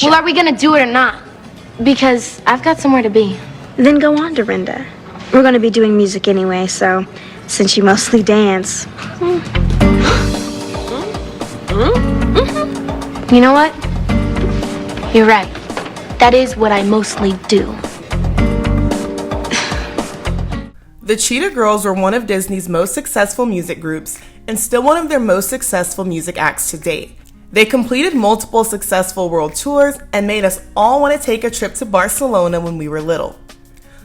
Well, are we gonna do it or not? Because I've got somewhere to be. Then go on, Dorinda. We're going to be doing music anyway, so since you mostly dance. You know what? You're right. That is what I mostly do. The Cheetah Girls were one of Disney's most successful music groups and still one of their most successful music acts to date. They completed multiple successful world tours and made us all want to take a trip to Barcelona when we were little.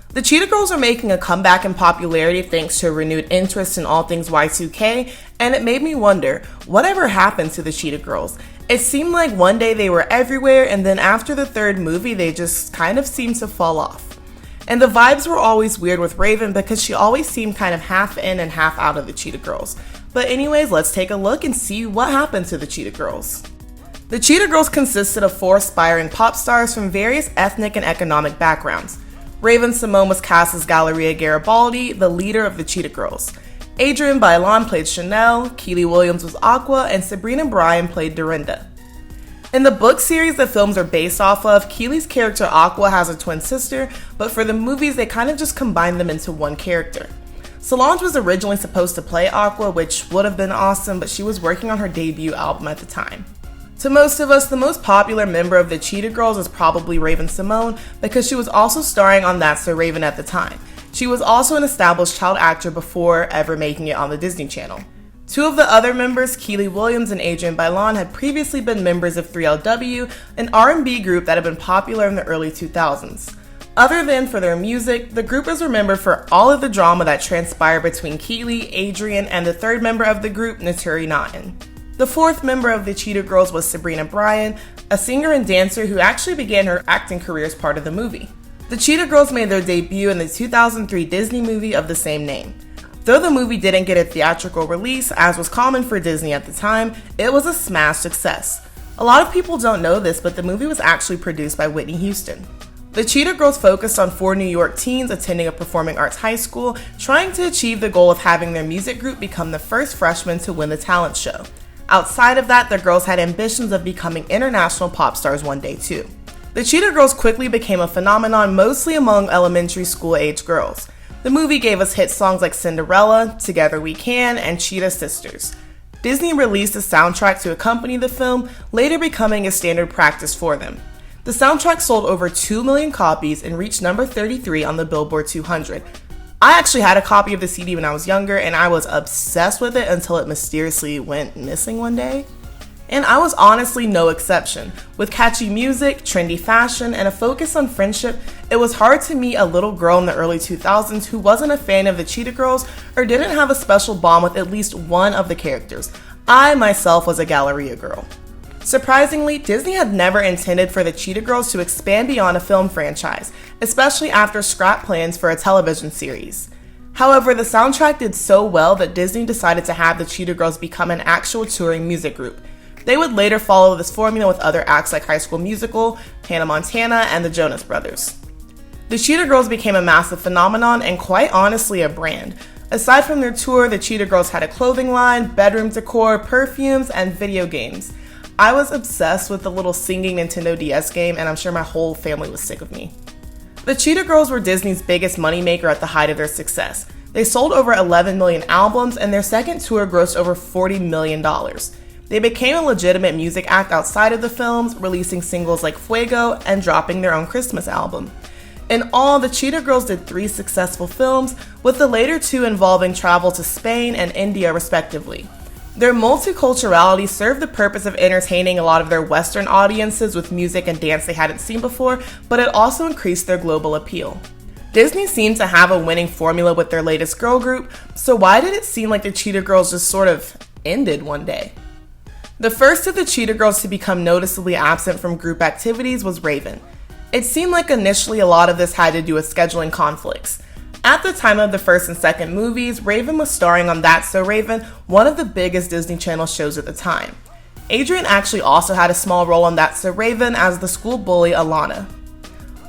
The Cheetah Girls are making a comeback in popularity thanks to a renewed interest in all things Y2K, and it made me wonder, whatever happened to the Cheetah Girls? It seemed like one day they were everywhere, and then after the third movie, they just kind of seemed to fall off. And the vibes were always weird with Raven because she always seemed kind of half in and half out of the Cheetah Girls. But anyways, let's take a look and see what happened to the Cheetah Girls. The Cheetah Girls consisted of 4 aspiring pop stars from various ethnic and economic backgrounds. Raven Simone was cast as Galleria Garibaldi, the leader of the Cheetah Girls. Adrienne Bailon played Chanel, Kiely Williams was Aqua, and Sabrina Bryan played Dorinda. In the book series the films are based off of, Kiely's character Aqua has a twin sister, but for the movies they kind of just combined them into one character. Solange was originally supposed to play Aqua, which would have been awesome, but she was working on her debut album at the time. To most of us, the most popular member of the Cheetah Girls is probably Raven Simone because she was also starring on That's So Raven at the time. She was also an established child actor before ever making it on the Disney Channel. 2 of the other members, Kiely Williams and Adrienne Bailon, had previously been members of 3LW, an R&B group that had been popular in the early 2000s. Other than for their music, the group is remembered for all of the drama that transpired between Kiely, Adrienne, and the 3rd member of the group, Naturi Naughton. The 4th member of the Cheetah Girls was Sabrina Bryan, a singer and dancer who actually began her acting career as part of the movie. The Cheetah Girls made their debut in the 2003 Disney movie of the same name. Though the movie didn't get a theatrical release, as was common for Disney at the time, it was a smash success. A lot of people don't know this, but the movie was actually produced by Whitney Houston. The Cheetah Girls focused on 4 New York teens attending a performing arts high school, trying to achieve the goal of having their music group become the first freshmen to win the talent show. Outside of that, the girls had ambitions of becoming international pop stars one day too. The Cheetah Girls quickly became a phenomenon mostly among elementary school age girls. The movie gave us hit songs like Cinderella, Together We Can, and Cheetah Sisters. Disney released a soundtrack to accompany the film, later becoming a standard practice for them. The soundtrack sold over 2 million copies and reached number 33 on the Billboard 200. I actually had a copy of the CD when I was younger, and I was obsessed with it until it mysteriously went missing one day. And I was honestly no exception. With catchy music, trendy fashion, and a focus on friendship, it was hard to meet a little girl in the early 2000s who wasn't a fan of the Cheetah Girls or didn't have a special bond with at least one of the characters. I myself was a Galleria girl. Surprisingly, Disney had never intended for the Cheetah Girls to expand beyond a film franchise, especially after scrap plans for a television series. However, the soundtrack did so well that Disney decided to have the Cheetah Girls become an actual touring music group. They would later follow this formula with other acts like High School Musical, Hannah Montana, and the Jonas Brothers. The Cheetah Girls became a massive phenomenon and quite honestly a brand. Aside from their tour, the Cheetah Girls had a clothing line, bedroom decor, perfumes, and video games. I was obsessed with the little singing Nintendo DS game, and I'm sure my whole family was sick of me. The Cheetah Girls were Disney's biggest moneymaker at the height of their success. They sold over 11 million albums, and their second tour grossed over $40 million. They became a legitimate music act outside of the films, releasing singles like Fuego and dropping their own Christmas album. In all, the Cheetah Girls did 3 successful films, with the later 2 involving travel to Spain and India respectively. Their multiculturality served the purpose of entertaining a lot of their Western audiences with music and dance they hadn't seen before, but it also increased their global appeal. Disney seemed to have a winning formula with their latest girl group, so why did it seem like the Cheetah Girls just sort of ended one day? The first of the Cheetah Girls to become noticeably absent from group activities was Raven. It seemed like initially a lot of this had to do with scheduling conflicts. At the time of the first and second movies, Raven was starring on That's So Raven, one of the biggest Disney Channel shows at the time. Adrienne actually also had a small role on That's So Raven as the school bully Alana.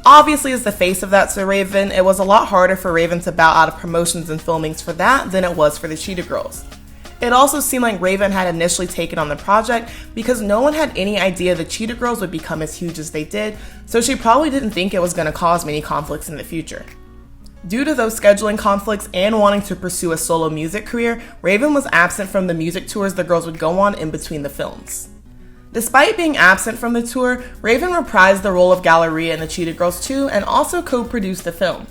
Obviously, as the face of That's So Raven, it was a lot harder for Raven to bow out of promotions and filmings for that than it was for the Cheetah Girls. It also seemed like Raven had initially taken on the project because no one had any idea the Cheetah Girls would become as huge as they did, so she probably didn't think it was going to cause many conflicts in the future. Due to those scheduling conflicts and wanting to pursue a solo music career, Raven was absent from the music tours the girls would go on in between the films. Despite being absent from the tour, Raven reprised the role of Galleria in the Cheetah Girls 2 and also co-produced the film.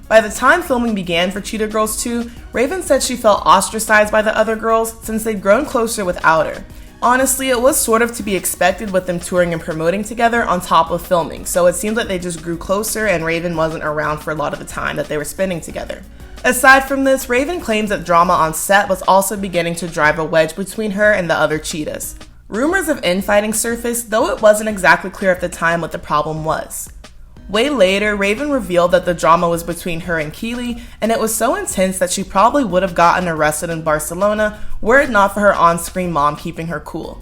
By the time filming began for Cheetah Girls 2, Raven said she felt ostracized by the other girls since they'd grown closer without her. Honestly, it was sort of to be expected with them touring and promoting together on top of filming, so it seemed like they just grew closer and Raven wasn't around for a lot of the time that they were spending together. Aside from this, Raven claims that drama on set was also beginning to drive a wedge between her and the other cheetahs. Rumors of infighting surfaced, though it wasn't exactly clear at the time what the problem was. Way later, Raven revealed that the drama was between her and Kiely, and it was so intense that she probably would have gotten arrested in Barcelona were it not for her on-screen mom keeping her cool.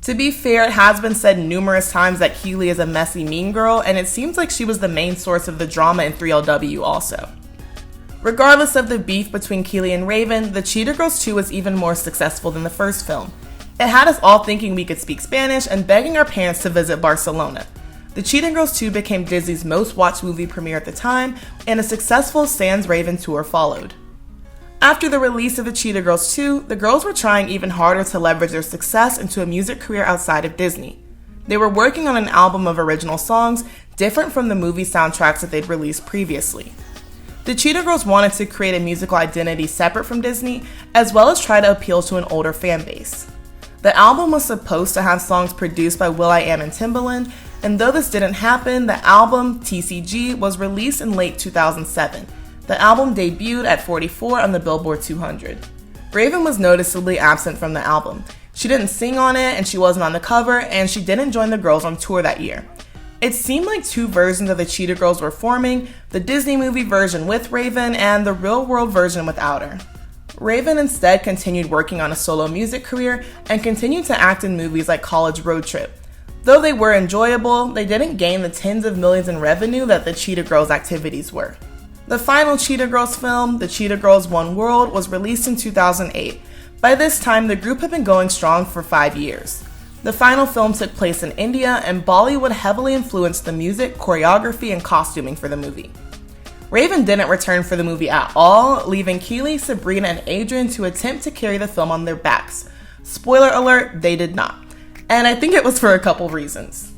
To be fair, it has been said numerous times that Kiely is a messy mean girl, and it seems like she was the main source of the drama in 3LW also. Regardless of the beef between Kiely and Raven, the Cheetah Girls 2 was even more successful than the first film. It had us all thinking we could speak Spanish and begging our parents to visit Barcelona. The Cheetah Girls 2 became Disney's most watched movie premiere at the time, and a successful Sans Raven tour followed. After the release of the Cheetah Girls 2, the girls were trying even harder to leverage their success into a music career outside of Disney. They were working on an album of original songs, different from the movie soundtracks that they'd released previously. The Cheetah Girls wanted to create a musical identity separate from Disney, as well as try to appeal to an older fan base. The album was supposed to have songs produced by will.i.am and Timbaland, and though this didn't happen, the album, TCG, was released in late 2007. The album debuted at 44 on the Billboard 200. Raven was noticeably absent from the album. She didn't sing on it, and she wasn't on the cover, and she didn't join the girls on tour that year. It seemed like two versions of the Cheetah Girls were forming, the Disney movie version with Raven and the real-world version without her. Raven instead continued working on a solo music career and continued to act in movies like College Road Trip. Though they were enjoyable, they didn't gain the tens of millions in revenue that the Cheetah Girls activities were. The final Cheetah Girls film, The Cheetah Girls One World, was released in 2008. By this time, the group had been going strong for 5 years. The final film took place in India, and Bollywood heavily influenced the music, choreography, and costuming for the movie. Raven didn't return for the movie at all, leaving Kiely, Sabrina, and Adrienne to attempt to carry the film on their backs. Spoiler alert, they did not. And I think it was for a couple reasons.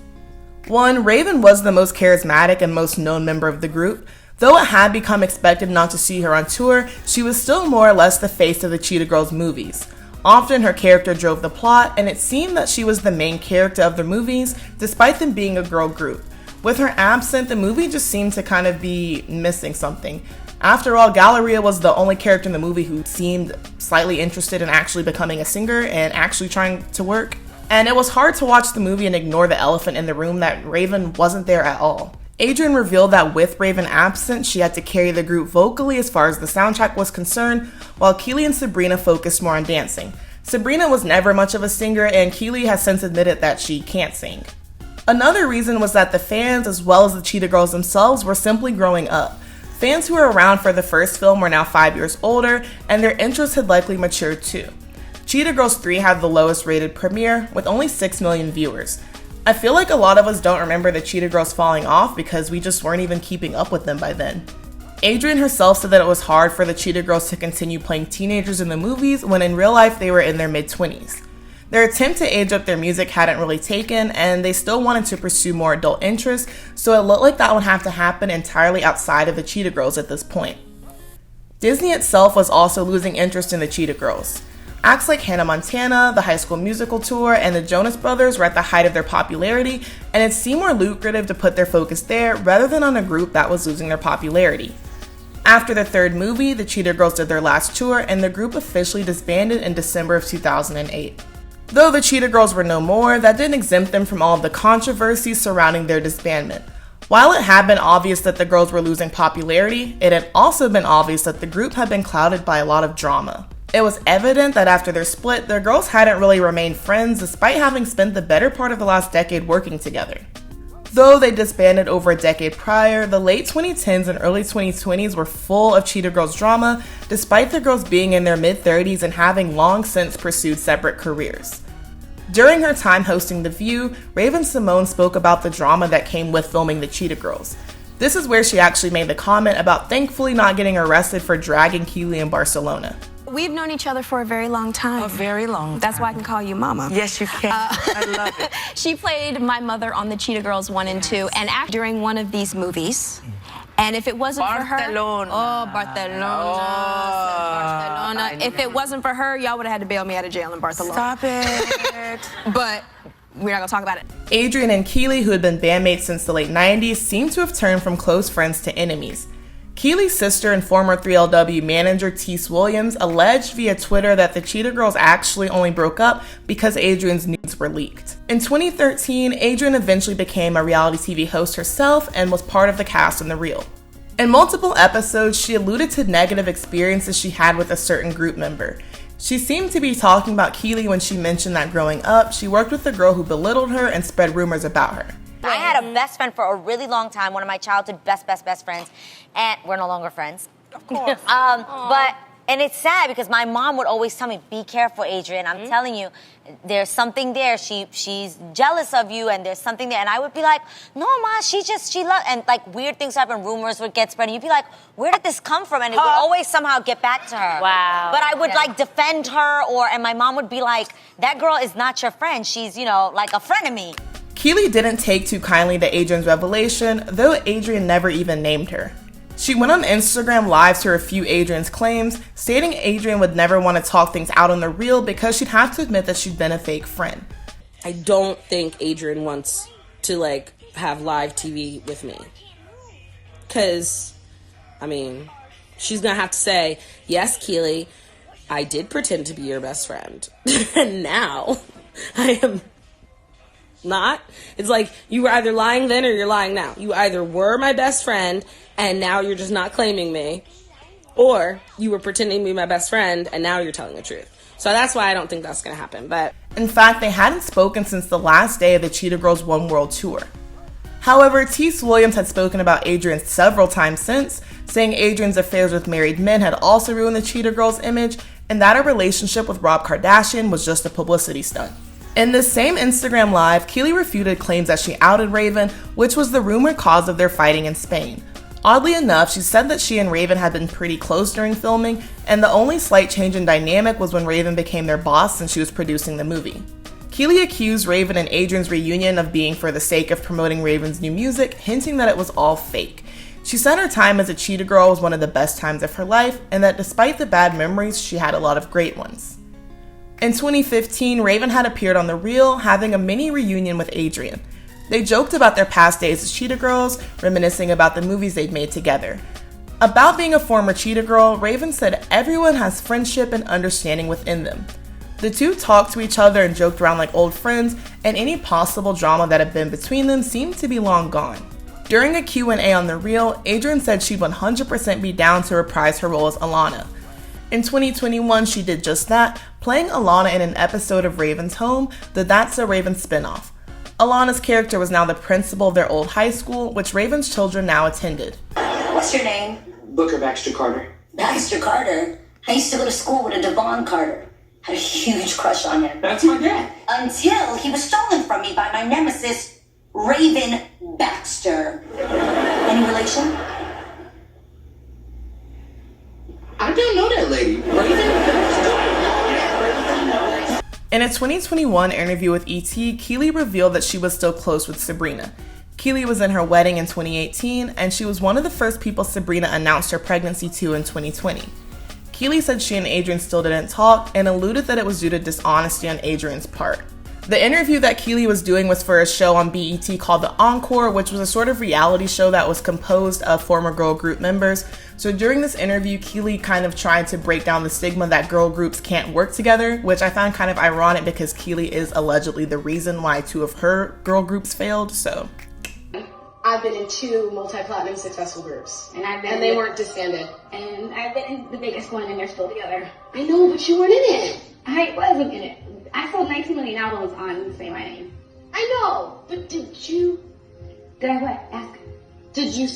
One, Raven was the most charismatic and most known member of the group. Though it had become expected not to see her on tour, she was still more or less the face of the Cheetah Girls movies. Often her character drove the plot, and it seemed that she was the main character of the movies, despite them being a girl group. With her absent, the movie just seemed to kind of be missing something. After all, Galleria was the only character in the movie who seemed slightly interested in actually becoming a singer and actually trying to work. And it was hard to watch the movie and ignore the elephant in the room that Raven wasn't there at all. Adrienne revealed that with Raven absent, she had to carry the group vocally as far as the soundtrack was concerned, while Kiely and Sabrina focused more on dancing. Sabrina was never much of a singer, and Kiely has since admitted that she can't sing. Another reason was that the fans, as well as the Cheetah Girls themselves, were simply growing up. Fans who were around for the first film were now 5 years older, and their interests had likely matured too. Cheetah Girls 3 had the lowest rated premiere, with only 6 million viewers. I feel like a lot of us don't remember the Cheetah Girls falling off because we just weren't even keeping up with them by then. Adrienne herself said that it was hard for the Cheetah Girls to continue playing teenagers in the movies when in real life they were in their mid-20s. Their attempt to age up their music hadn't really taken, and they still wanted to pursue more adult interests, so it looked like that would have to happen entirely outside of the Cheetah Girls at this point. Disney itself was also losing interest in the Cheetah Girls. Acts like Hannah Montana, the High School Musical tour, and the Jonas Brothers were at the height of their popularity, and it seemed more lucrative to put their focus there rather than on a group that was losing their popularity. After the third movie, the Cheetah Girls did their last tour, and the group officially disbanded in December of 2008. Though the Cheetah Girls were no more, that didn't exempt them from all of the controversy surrounding their disbandment. While it had been obvious that the girls were losing popularity, it had also been obvious that the group had been clouded by a lot of drama. It was evident that after their split, the girls hadn't really remained friends despite having spent the better part of the last decade working together. Though they disbanded over a decade prior, the late 2010s and early 2020s were full of Cheetah Girls drama, despite the girls being in their mid-30s and having long since pursued separate careers. During her time hosting The View, Raven-Symoné spoke about the drama that came with filming the Cheetah Girls. This is where she actually made the comment about thankfully not getting arrested for dragging Kiely in Barcelona. We've known each other for a very long time. A very long time. That's why I can call you Mama. Yes, you can. I love it. She played my mother on the Cheetah Girls 1 and 2, and acted during one of these movies. And if it wasn't for her... Barcelona. Barcelona. If it wasn't for her, y'all would have had to bail me out of jail in Barcelona. Stop it. But we're not going to talk about it. Adrienne and Kiely, who had been bandmates since the late 90s, seem to have turned from close friends to enemies. Kiely's sister and former 3LW manager Teese Williams alleged via Twitter that the Cheetah Girls actually only broke up because Adrienne's nudes were leaked. In 2013, Adrienne eventually became a reality TV host herself and was part of the cast in The Real. In multiple episodes, she alluded to negative experiences she had with a certain group member. She seemed to be talking about Kiely when she mentioned that growing up, she worked with a girl who belittled her and spread rumors about her. I had a best friend for a really long time, one of my childhood best friends, and we're no longer friends. Of course. And it's sad because my mom would always tell me, be careful, Adrienne. I'm telling you, there's something there. She's jealous of you and there's something there. And I would be like, no, Ma, she loves, and like weird things happen, rumors would get spread. And you'd be like, where did this come from? And it would always somehow get back to her. Wow. But I would like defend her and my mom would be like, that girl is not your friend. She's, like a friend of me. Kiely didn't take too kindly to Adrienne's revelation, though Adrienne never even named her. She went on Instagram Live to refute Adrienne's claims, stating Adrienne would never want to talk things out on The Real because she'd have to admit that she'd been a fake friend. I don't think Adrienne wants to, have live TV with me. Because, she's going to have to say, yes, Kiely, I did pretend to be your best friend. And now I am not. It's like, you were either lying then or you're lying now. You either were my best friend and now you're just not claiming me, or you were pretending to be my best friend and now you're telling the truth. So that's why I don't think that's going to happen. But in fact, they hadn't spoken since the last day of the Cheetah Girls One World Tour. However, Teese Williams had spoken about Adrienne several times since, saying Adrienne's affairs with married men had also ruined the Cheetah Girls image, and that her relationship with Rob Kardashian was just a publicity stunt. In this same Instagram Live, Kiely refuted claims that she outed Raven, which was the rumored cause of their fighting in Spain. Oddly enough, she said that she and Raven had been pretty close during filming, and the only slight change in dynamic was when Raven became their boss since she was producing the movie. Kiely accused Raven and Adrienne's reunion of being for the sake of promoting Raven's new music, hinting that it was all fake. She said her time as a Cheetah Girl was one of the best times of her life, and that despite the bad memories, she had a lot of great ones. In 2015, Raven had appeared on The Real, having a mini reunion with Adrienne. They joked about their past days as Cheetah Girls, reminiscing about the movies they'd made together. About being a former Cheetah Girl, Raven said everyone has friendship and understanding within them. The two talked to each other and joked around like old friends, and any possible drama that had been between them seemed to be long gone. During a Q&A on The Real, Adrienne said she'd 100% be down to reprise her role as Alana. In 2021, she did just that, playing Alana in an episode of Raven's Home, the That's So Raven spinoff. Alana's character was now the principal of their old high school, which Raven's children now attended. What's your name? Booker Baxter Carter. Baxter Carter? I used to go to school with a Devon Carter. Had a huge crush on him. That's my dad. Until he was stolen from me by my nemesis, Raven Baxter. Any relation? I don't know that lady. Raven? In a 2021 interview with ET, Kiely revealed that she was still close with Sabrina. Kiely was in her wedding in 2018, and she was one of the first people Sabrina announced her pregnancy to in 2020. Kiely said she and Adrienne still didn't talk, and alluded that it was due to dishonesty on Adrienne's part. The interview that Kiely was doing was for a show on BET called The Encore, which was a sort of reality show that was composed of former girl group members. So during this interview, Kiely kind of tried to break down the stigma that girl groups can't work together, which I found kind of ironic because Kiely is allegedly the reason why 2 of her girl groups failed, so. I've been in 2 multi-platinum successful groups, and they weren't disbanded. And I've been in the biggest one, and they're still together. I know, but you weren't in it. I wasn't in it. I sold 19 million albums on Say My Name. I know, but did you Did I what? Ask. Did you?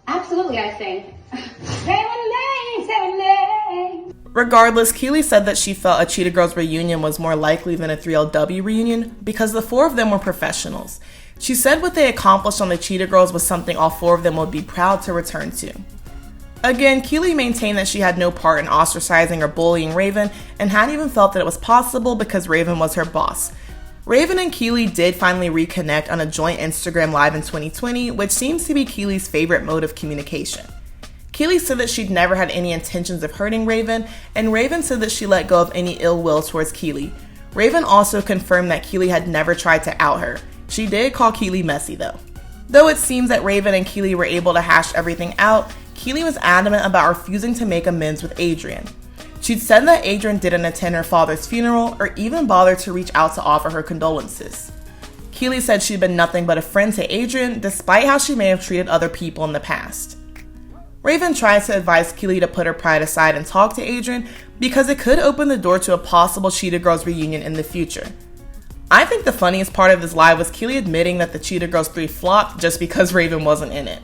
Absolutely, I sang. Regardless, Kiely said that she felt a Cheetah Girls reunion was more likely than a 3LW reunion because the four of them were professionals. She said what they accomplished on the Cheetah Girls was something all four of them would be proud to return to. Again, Kiely maintained that she had no part in ostracizing or bullying Raven and hadn't even felt that it was possible because Raven was her boss. Raven and Kiely did finally reconnect on a joint Instagram Live in 2020, which seems to be Kiely's favorite mode of communication. Kiely said that she'd never had any intentions of hurting Raven, and Raven said that she let go of any ill will towards Kiely. Raven also confirmed that Kiely had never tried to out her. She did call Kiely messy though. Though it seems that Raven and Kiely were able to hash everything out, Kiely was adamant about refusing to make amends with Adrienne. She'd said that Adrienne didn't attend her father's funeral or even bother to reach out to offer her condolences. Kiely said she'd been nothing but a friend to Adrienne, despite how she may have treated other people in the past. Raven tried to advise Kiely to put her pride aside and talk to Adrienne because it could open the door to a possible Cheetah Girls reunion in the future. I think the funniest part of this live was Kiely admitting that the Cheetah Girls 3 flopped just because Raven wasn't in it.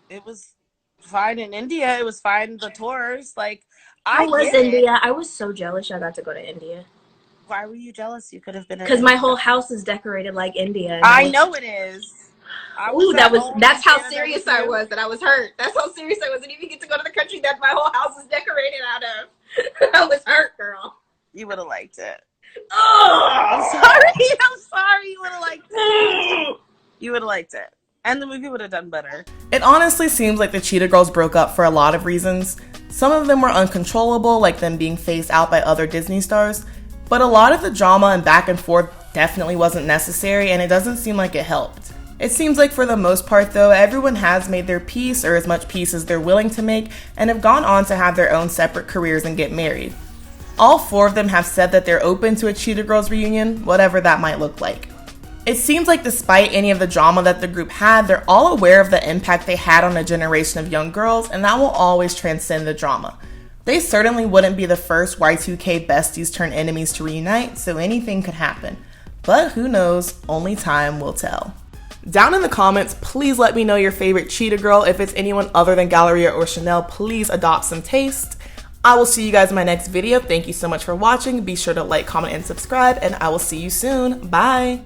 It was fine in India. It was fine in the tours. Like, I was India. I was so jealous I got to go to India. Why were you jealous? You could have been. Because my whole house is decorated like India. I know it is. Ooh, that's how serious I was, that I was hurt. That's how serious I was. I didn't even get to go to the country that my whole house is decorated out of. I was hurt, girl. You would have liked it. Oh, I'm sorry. You would have liked it. You would have liked it. And the movie would have done better. It honestly seems like the Cheetah Girls broke up for a lot of reasons. Some of them were uncontrollable, like them being phased out by other Disney stars, but a lot of the drama and back and forth definitely wasn't necessary, and it doesn't seem like it helped. It seems like for the most part though, everyone has made their peace, or as much peace as they're willing to make, and have gone on to have their own separate careers and get married. All four of them have said that they're open to a Cheetah Girls reunion, whatever that might look like. It seems like despite any of the drama that the group had, they're all aware of the impact they had on a generation of young girls, and that will always transcend the drama. They certainly wouldn't be the first Y2K besties turn enemies to reunite, so anything could happen. But who knows, only time will tell. Down in the comments, please let me know your favorite Cheetah Girl. If it's anyone other than Galleria or Chanel, please adopt some taste. I will see you guys in my next video. Thank you so much for watching. Be sure to like, comment, and subscribe, and I will see you soon. Bye!